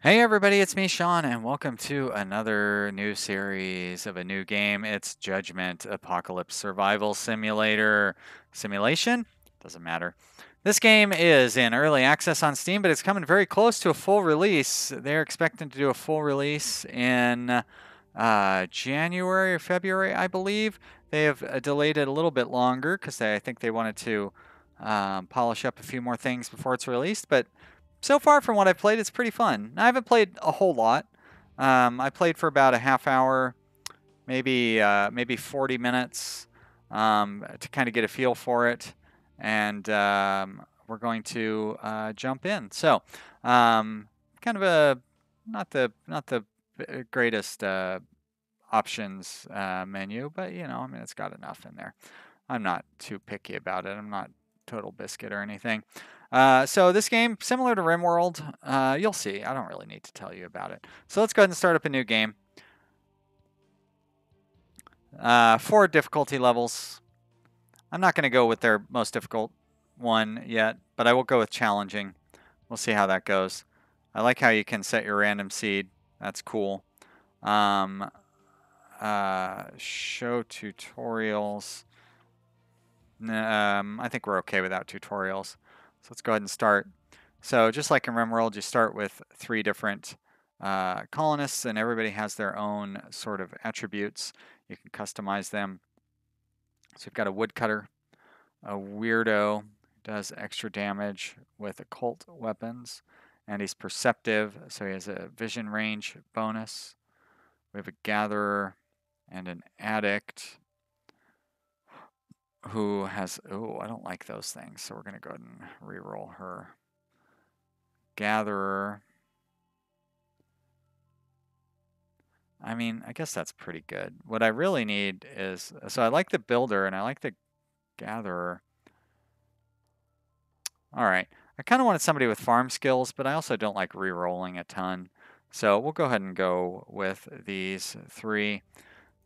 Hey everybody, it's me, Sean, and welcome to another new series of a new game. It's Judgment Apocalypse Survival Simulator. Simulation? Doesn't matter. This game is in early access on Steam, but it's coming very close to a full release. They're expecting to do a full release in January or February, I believe. They have delayed it a little bit longer because I think they wanted to polish up a few more things before it's released, but so far from what I've played, it's pretty fun. I haven't played a whole lot. I played for about a half hour, maybe 40 minutes to kind of get a feel for it, and we're going to jump in. So, kind of a not the greatest options menu, but I mean, it's got enough in there. I'm not too picky about it. I'm not total biscuit or anything. So this game, similar to Rimworld, you'll see. I don't really need to tell you about it. So let's go ahead and start up a new game. 4 difficulty levels. I'm not going to go with their most difficult one yet, but I will go with challenging. We'll see how that goes. I like how you can set your random seed. That's cool. Show tutorials. I think we're okay without tutorials. So let's go ahead and start. So just like in Rimworld, you start with 3 different colonists, and everybody has their own sort of attributes. You can customize them. So we've got a woodcutter, a weirdo, does extra damage with occult weapons, and he's perceptive, so he has a vision range bonus. We have a gatherer and an addict who has, oh, I don't like those things, so we're going to go ahead and re-roll her. Gatherer. I mean, I guess that's pretty good. What I really need is, so I like the builder and I like the gatherer. All right. I kind of wanted somebody with farm skills, but I also don't like re-rolling a ton. So we'll go ahead and go with these 3.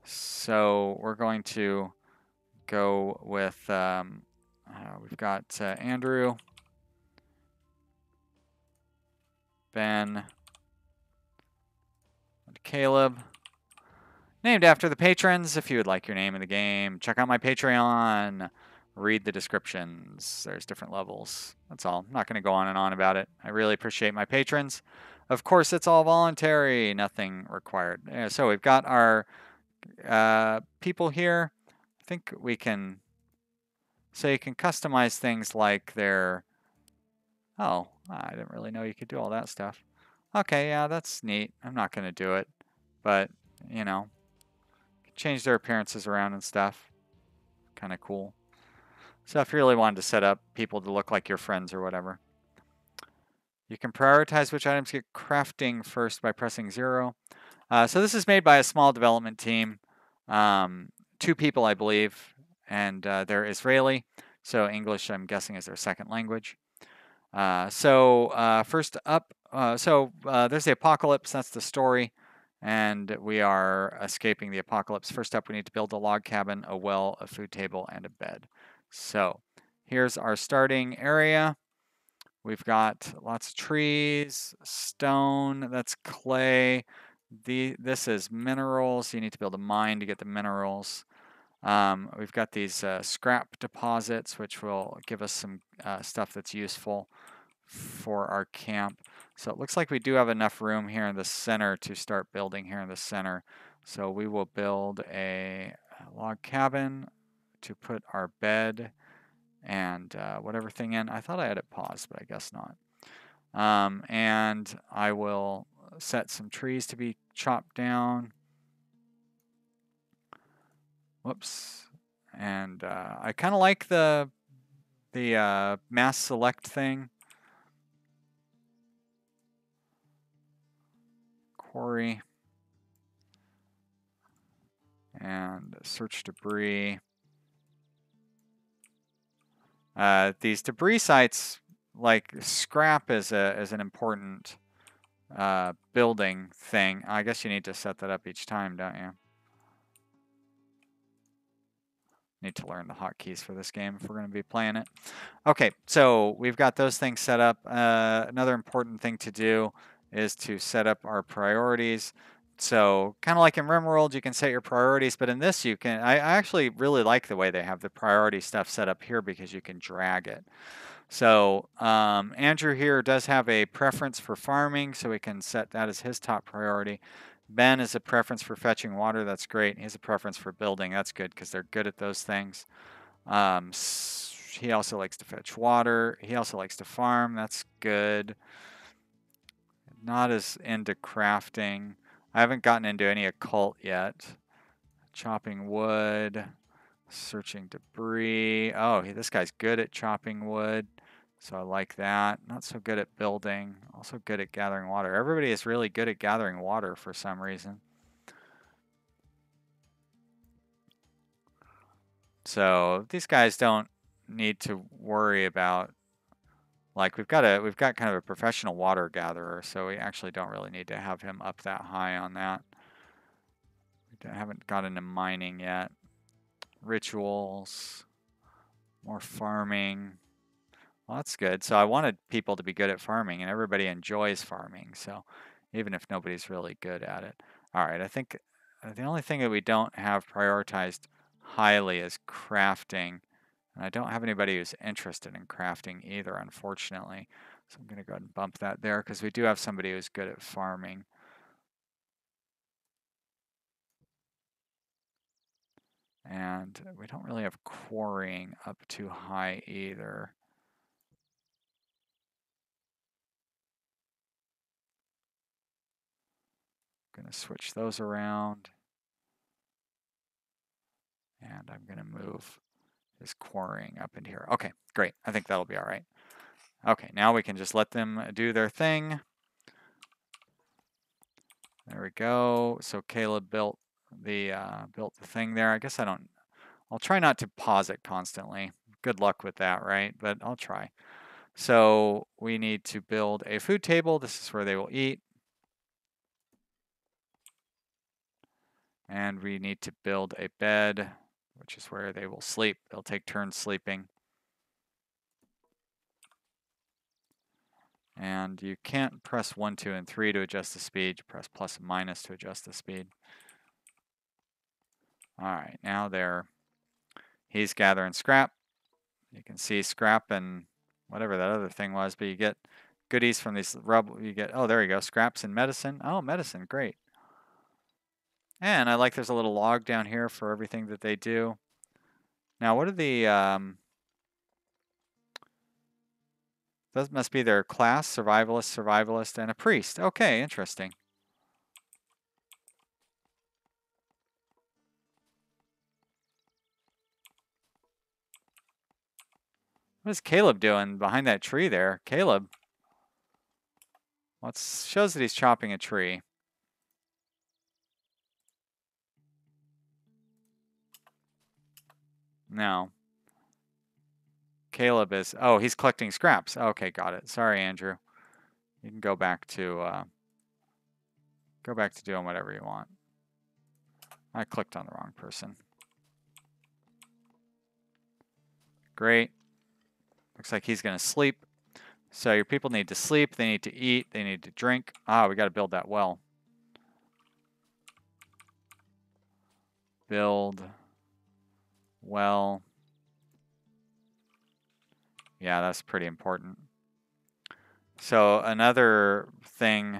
So we're going to go with, we've got Andrew, Ben, and Kaleb. Named after the patrons. If you would like your name in the game, check out my Patreon. Read the descriptions. There's different levels. That's all. I'm not going to go on and on about it. I really appreciate my patrons. Of course, it's all voluntary. Nothing required. So we've got our people here. I think we can... So you can customize things like their... Oh, I didn't really know you could do all that stuff. Okay, yeah, that's neat. I'm not going to do it. But, change their appearances around and stuff. Kind of cool. So if you really wanted to set up people to look like your friends or whatever. You can prioritize which items get crafting first by pressing 0. So this is made by a small development team. 2 people, I believe, and they're Israeli. So English, I'm guessing, is their second language. First up, there's the apocalypse. That's the story. And we are escaping the apocalypse. First up, we need to build a log cabin, a well, a food table, and a bed. So here's our starting area. We've got lots of trees, stone, that's clay. This is minerals. You need to build a mine to get the minerals. We've got these scrap deposits, which will give us some stuff that's useful for our camp. So it looks like we do have enough room here in the center to start building here in the center. So we will build a log cabin to put our bed and whatever thing in. I thought I had it paused, but I guess not. And I will set some trees to be chopped down. Whoops. And I kind of like the mass select thing. Quarry. And search debris. These debris sites, like scrap, is an important building thing. I guess you need to set that up each time, don't you? Need to learn the hotkeys for this game if we're going to be playing it. Okay, so we've got those things set up. Another important thing to do is to set up our priorities. So kind of like in Rimworld, you can set your priorities, but in this you can, I actually really like the way they have the priority stuff set up here because you can drag it. So Andrew here does have a preference for farming, so we can set that as his top priority. Ben is a preference for fetching water. That's great. He has a preference for building. That's good because they're good at those things. He also likes to fetch water. He also likes to farm. That's good. Not as into crafting. I haven't gotten into any occult yet. Chopping wood. Searching debris. Oh, this guy's good at chopping wood. So I like that. Not so good at building. Also good at gathering water. Everybody is really good at gathering water for some reason. So these guys don't need to worry about, like, we've got kind of a professional water gatherer, so we actually don't really need to have him up that high on that. We haven't got into mining yet. Rituals, more farming. Well, that's good. So I wanted people to be good at farming, and everybody enjoys farming, so even if nobody's really good at it. All right, I think the only thing that we don't have prioritized highly is crafting. And I don't have anybody who's interested in crafting either, unfortunately. So I'm going to go ahead and bump that there because we do have somebody who's good at farming. And we don't really have quarrying up too high either. I'm going to switch those around. And I'm going to move this quarrying up in here. Okay, great. I think that'll be all right. Okay, now we can just let them do their thing. There we go. So Kaleb built the thing there. I guess I'll try not to pause it constantly. Good luck with that, right? But I'll try. So we need to build a food table. This is where they will eat. And we need to build a bed, which is where they will sleep. They'll take turns sleeping. And you can't press 1, 2, and 3 to adjust the speed. You press plus and minus to adjust the speed. All right, now he's gathering scrap. You can see scrap and whatever that other thing was, but you get goodies from these rubble. You get, oh, there you go, scraps and medicine. Oh, medicine, great. And I like there's a little log down here for everything that they do. Now, what are the, those must be their class, survivalist, and a priest. Okay, interesting. What is Kaleb doing behind that tree there? Kaleb. Well, it shows that he's chopping a tree. No. Kaleb is, oh, he's collecting scraps. Okay, got it. Sorry, Andrew. You can go back to doing whatever you want. I clicked on the wrong person. Great. Looks like he's going to sleep. So your people need to sleep, they need to eat, they need to drink. Ah, we got to build that well. Build well. Yeah, that's pretty important. So another thing,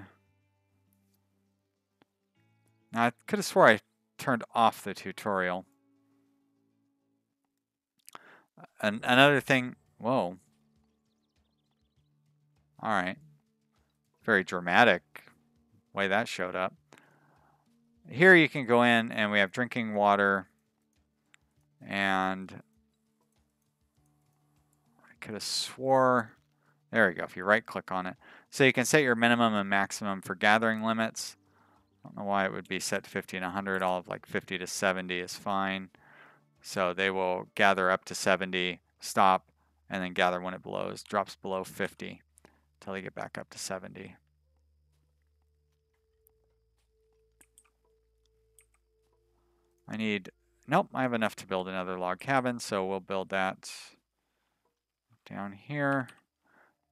now I could have swore I turned off the tutorial. Another thing, whoa. All right. Very dramatic way that showed up. Here you can go in and we have drinking water, and I could have swore, there we go, if you right click on it. So you can set your minimum and maximum for gathering limits. I don't know why it would be set to 50 and 100. All of like 50 to 70 is fine. So they will gather up to 70, stop, and then gather when it drops below 50 until they get back up to 70. Nope, I have enough to build another log cabin, so we'll build that down here.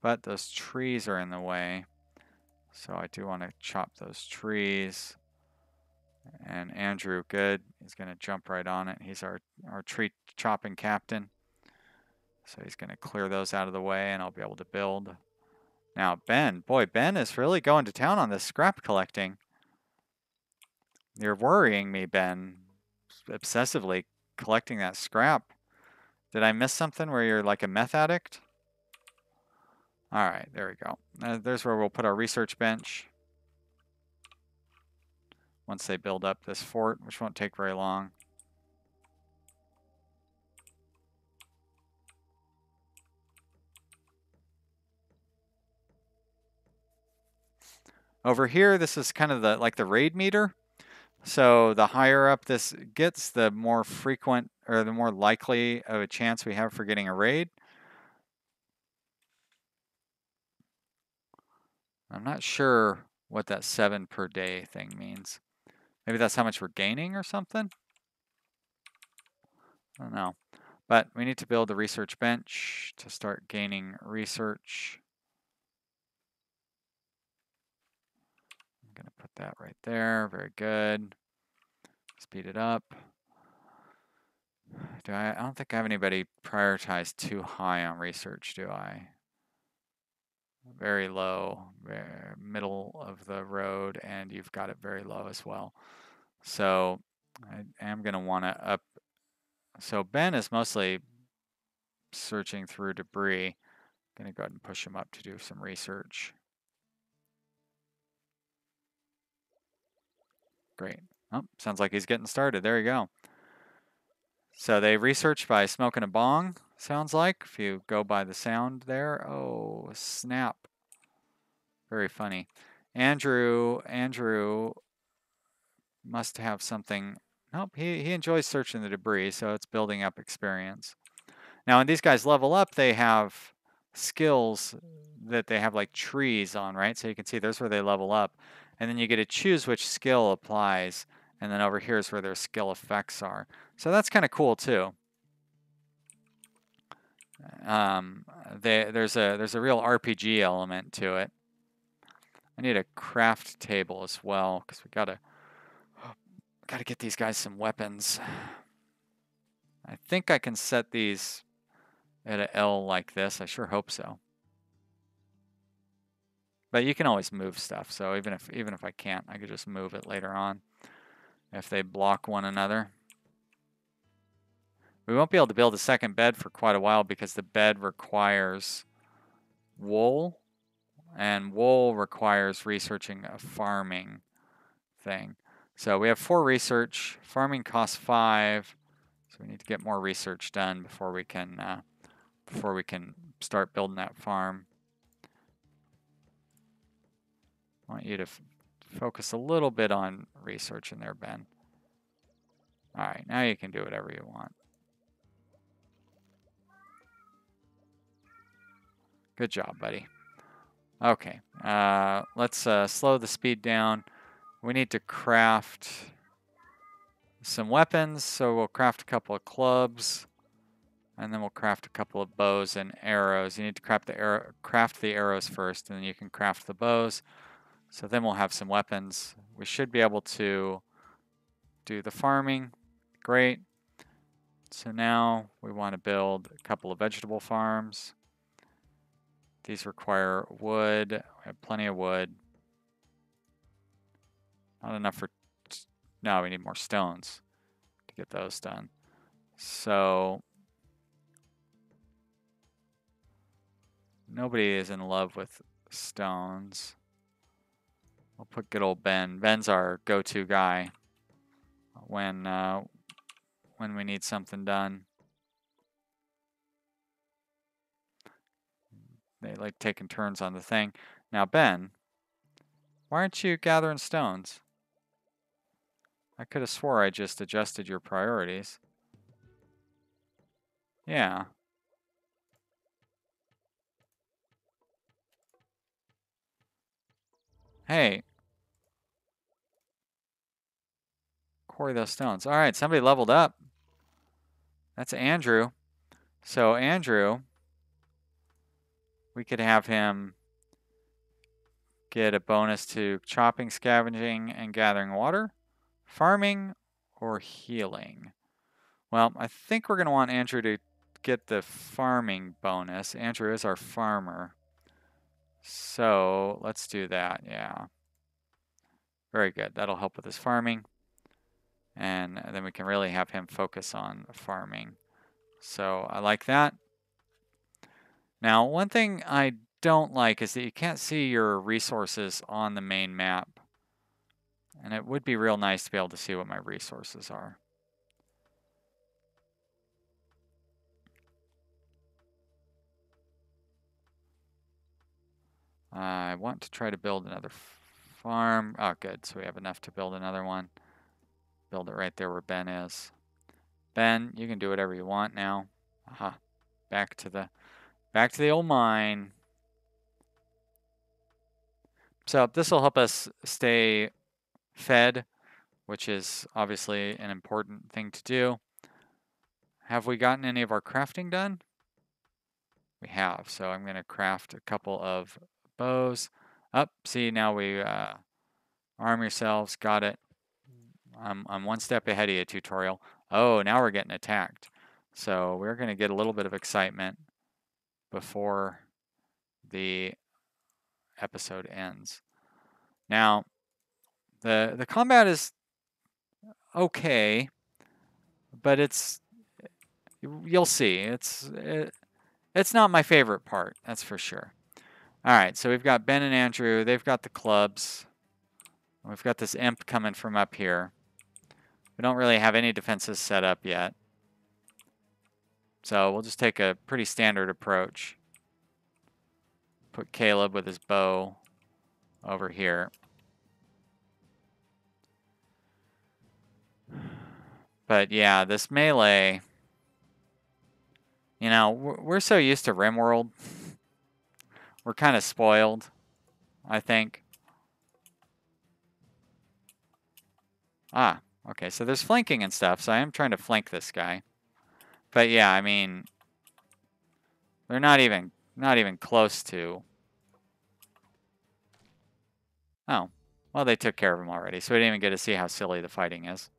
But those trees are in the way. So I do want to chop those trees. And Andrew, good. He's going to jump right on it. He's our tree chopping captain. So he's going to clear those out of the way and I'll be able to build. Now, Ben. Boy, Ben is really going to town on this scrap collecting. You're worrying me, Ben. Obsessively collecting that scrap. Did I miss something where you're like a meth addict? All right, there we go. There's where we'll put our research bench. Once they build up this fort, which won't take very long. Over here, this is kind of like the raid meter. So the higher up this gets, the more frequent or the more likely of a chance we have for getting a raid. I'm not sure what that 7 per day thing means. Maybe that's how much we're gaining or something? I don't know. But we need to build a research bench to start gaining research. I'm going to put that right there. Very good. Speed it up. I don't think I have anybody prioritized too high on research, do I? Very low, very middle of the road, and you've got it very low as well. So I am going to want to up. So Ben is mostly searching through debris. I'm going to go ahead and push him up to do some research. Great. Oh, sounds like he's getting started. There you go. So they research by smoking a bong, sounds like, if you go by the sound there. Oh, snap. Very funny. Andrew must have something. Nope, he enjoys searching the debris, so it's building up experience. Now, when these guys level up, they have skills that they have like trees on, right? So you can see there's where they level up. And then you get to choose which skill applies. And then over here is where their skill effects are. So that's kind of cool too. There's a real RPG element to it. I need a craft table as well because we gotta get these guys some weapons. I think I can set these at an L like this. I sure hope so. But you can always move stuff. So even if I can't, I could just move it later on if they block one another. We won't be able to build a second bed for quite a while because the bed requires wool, and wool requires researching a farming thing. So we have 4 research. Farming costs 5, so we need to get more research done before we can start building that farm. I want you to focus a little bit on research in there, Ben. All right, now you can do whatever you want. Good job, buddy. Okay, let's slow the speed down. We need to craft some weapons, so we'll craft a couple of clubs, and then we'll craft a couple of bows and arrows. You need to craft the arrows first, and then you can craft the bows. So then we'll have some weapons. We should be able to do the farming. Great. So now we want to build a couple of vegetable farms. These require wood. We have plenty of wood. Not enough for... No, we need more stones to get those done. So nobody is in love with stones. We'll put good old Ben. Ben's our go-to guy when we need something done. They like taking turns on the thing. Now, Ben, why aren't you gathering stones? I could have swore I just adjusted your priorities. Yeah. Hey. Quarry those stones. All right, somebody leveled up. That's Andrew. So Andrew, we could have him get a bonus to chopping, scavenging, and gathering water, farming, or healing. Well, I think we're going to want Andrew to get the farming bonus. Andrew is our farmer. So let's do that, yeah. Very good. That'll help with his farming. And then we can really have him focus on farming. So I like that. Now, one thing I don't like is that you can't see your resources on the main map. And it would be real nice to be able to see what my resources are. I want to try to build another farm. Oh, good. So we have enough to build another one. Build it right there where Ben is. Ben, you can do whatever you want now. Aha. Back to the old mine. So this will help us stay fed, which is obviously an important thing to do. Have we gotten any of our crafting done? We have. So I'm going to craft a couple of bows. Up, see, now we arm yourselves. Got it. I'm one step ahead of you, tutorial. Oh, now we're getting attacked. So we're going to get a little bit of excitement before the episode ends. Now, the combat is okay, but you'll see. It's not my favorite part, that's for sure. All right, so we've got Ben and Andrew. They've got the clubs. We've got this imp coming from up here. We don't really have any defenses set up yet. So we'll just take a pretty standard approach. Put Kaleb with his bow over here. But yeah, this melee, you know, we're so used to Rimworld. We're kind of spoiled, I think. Ah, okay, so there's flanking and stuff, so I am trying to flank this guy. But yeah, I mean, they're not even close to. Oh, well, they took care of him already, so we didn't even get to see how silly the fighting is.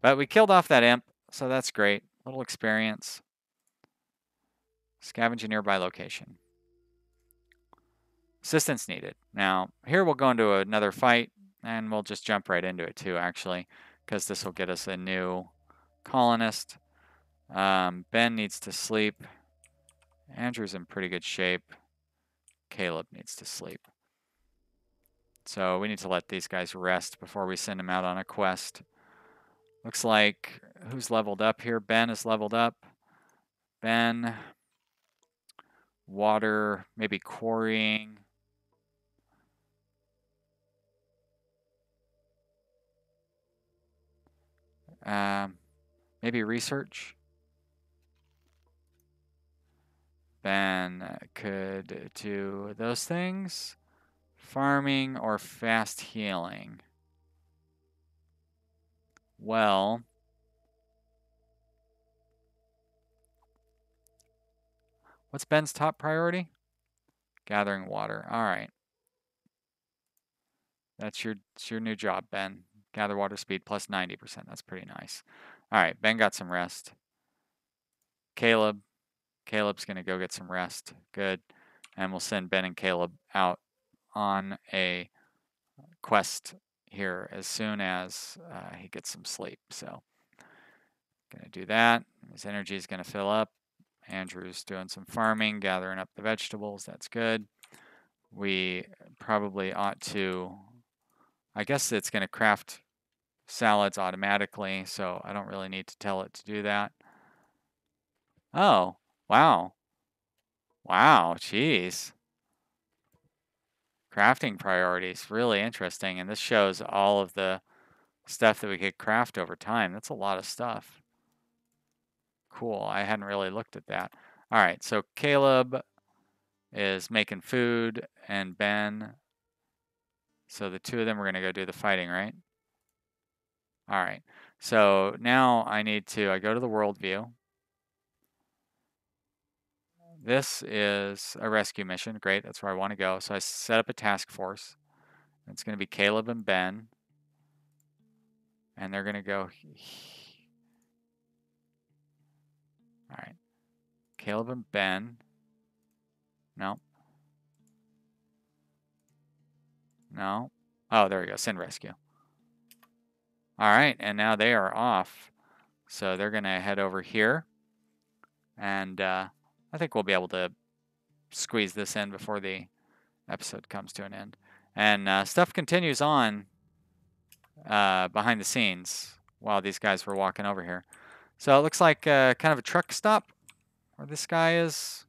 But we killed off that imp, so that's great. Little experience. Scavenge a nearby location. Assistance needed. Now, here we'll go into another fight, and we'll just jump right into it too, actually, because this will get us a new colonist. Ben needs to sleep. Andrew's in pretty good shape. Kaleb needs to sleep. So we need to let these guys rest before we send them out on a quest. Looks like, who's leveled up here? Ben is leveled up. Ben, water, maybe quarrying. Maybe research. Ben could do those things. Farming or fast healing. Well, what's Ben's top priority? Gathering water. All right. That's your new job, Ben. Gather water speed plus 90%. That's pretty nice. All right, Ben got some rest. Kaleb's going to go get some rest. Good. And we'll send Ben and Kaleb out on a quest here as soon as he gets some sleep. So, going to do that. His energy is going to fill up. Andrew's doing some farming, gathering up the vegetables. That's good. We probably ought to, I guess it's going to craft salads automatically, so I don't really need to tell it to do that. Oh, wow. Wow, geez. Crafting priorities, really interesting. And this shows all of the stuff that we could craft over time. That's a lot of stuff. Cool, I hadn't really looked at that. All right, so Kaleb is making food and Ben. So the two of them are gonna go do the fighting, right? All right, so now I go to the world view. this is a rescue mission. Great, that's where I want to go. So I set up a task force. It's going to be Kaleb and Ben. And they're going to go... All right. Kaleb and Ben. No. No. Oh, there we go. Send rescue. All right, and now they are off. So they're going to head over here. And I think we'll be able to squeeze this in before the episode comes to an end. And stuff continues on behind the scenes while these guys were walking over here. So it looks like kind of a truck stop where this guy is,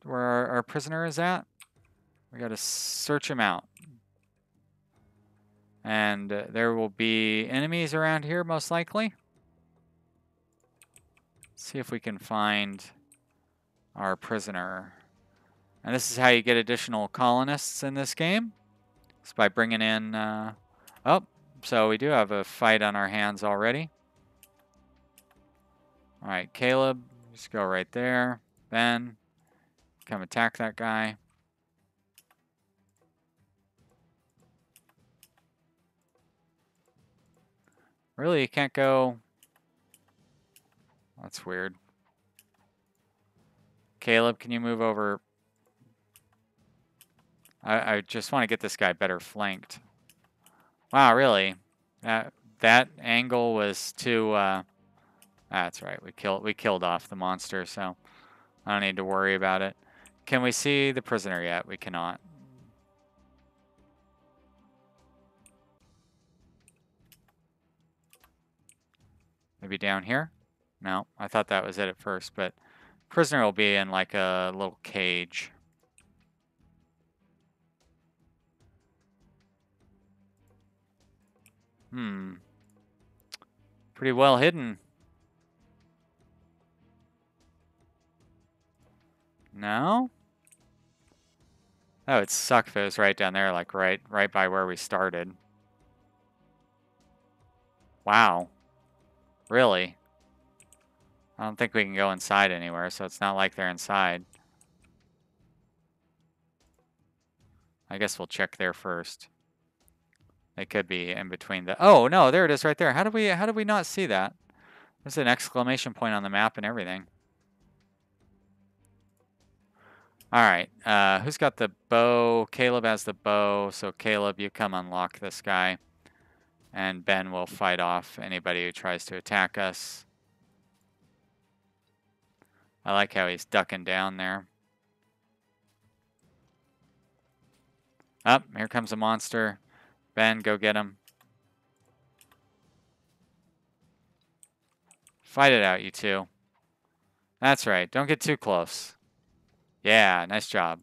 where our prisoner is at. We got to search him out. And there will be enemies around here, most likely. Let's see if we can find our prisoner. And this is how you get additional colonists in this game. It's by bringing in... oh, so we do have a fight on our hands already. All right, Kaleb, just go right there. Ben, come attack that guy. Really, you can't go... That's weird. Kaleb, can you move over? I just want to get this guy better flanked. Wow, really? That angle was too... that's right. We killed off the monster, so I don't need to worry about it. Can we see the prisoner yet? We cannot. Maybe down here? No, I thought that was it at first, but prisoner will be in like a little cage. Pretty well hidden. No? That would suck if it was right down there, like right by where we started. Wow. Really? I don't think we can go inside anywhere, so it's not like they're inside. I guess we'll check there first. They could be in between the... Oh, no, there it is right there. How did we not see that? There's an exclamation point on the map and everything. All right, who's got the bow? Kaleb has the bow, so Kaleb, you come unlock this guy. And Ben will fight off anybody who tries to attack us. I like how he's ducking down there. Up, here comes a monster. Ben, go get him. Fight it out, you two. That's right, don't get too close. Yeah, nice job.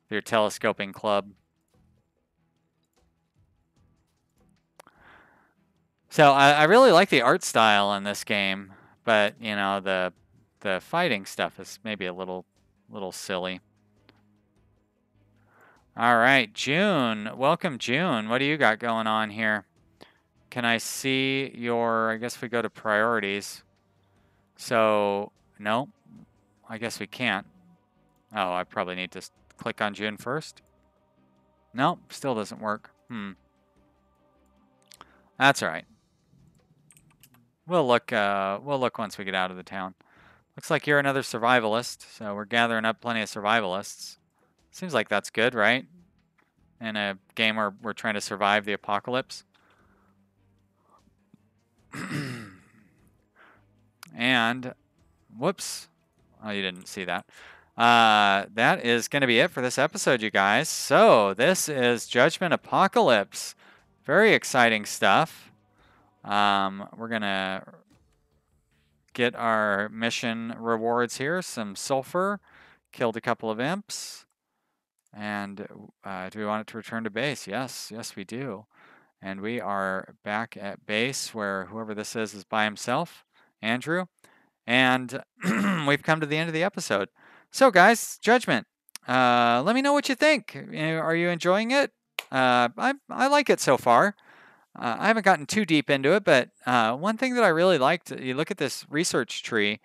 Your telescoping club. So I really like the art style in this game, but you know the fighting stuff is maybe a little silly. All right, June. Welcome, June. What do you got going on here? Can I see your... I guess we go to priorities. So, no. I guess we can't. Oh, I probably need to click on June first. Nope, still doesn't work. That's all right. We'll look once we get out of the town. Looks like you're another survivalist, so we're gathering up plenty of survivalists. Seems like that's good, right? In a game where we're trying to survive the apocalypse. And, whoops. Oh, you didn't see that. That is going to be it for this episode, you guys. So, this is Judgment Apocalypse. Very exciting stuff. We're going to get our mission rewards here. Some sulfur. Killed a couple of imps. And do we want it to return to base? Yes, yes we do. And we are back at base where whoever this is by himself, Andrew. And we've come to the end of the episode. So guys, Judgment, let me know what you think. Are you enjoying it? I like it so far. I haven't gotten too deep into it, but one thing that I really liked, you look at this research tree,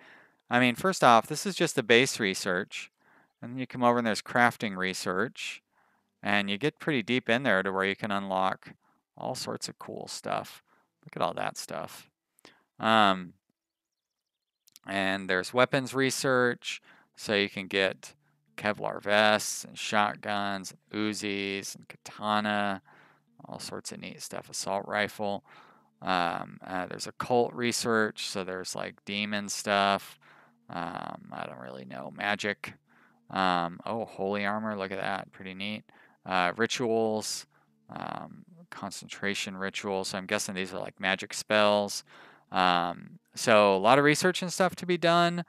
I mean, first off, this is just the base research. And then you come over and there's crafting research. And you get pretty deep in there to where you can unlock all sorts of cool stuff. Look at all that stuff. And there's weapons research. So you can get Kevlar vests and shotguns, Uzis and katana, all sorts of neat stuff. Assault rifle. There's occult research, so there's like demon stuff. I don't really know. Magic. Oh, holy armor. Look at that. Pretty neat. Rituals. Concentration rituals. So I'm guessing these are like magic spells. So a lot of research and stuff to be done.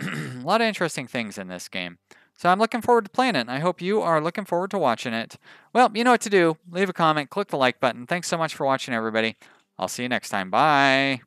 A lot of interesting things in this game. So I'm looking forward to playing it, and I hope you are looking forward to watching it. Well, you know what to do. Leave a comment, click the like button. Thanks so much for watching, everybody. I'll see you next time. Bye.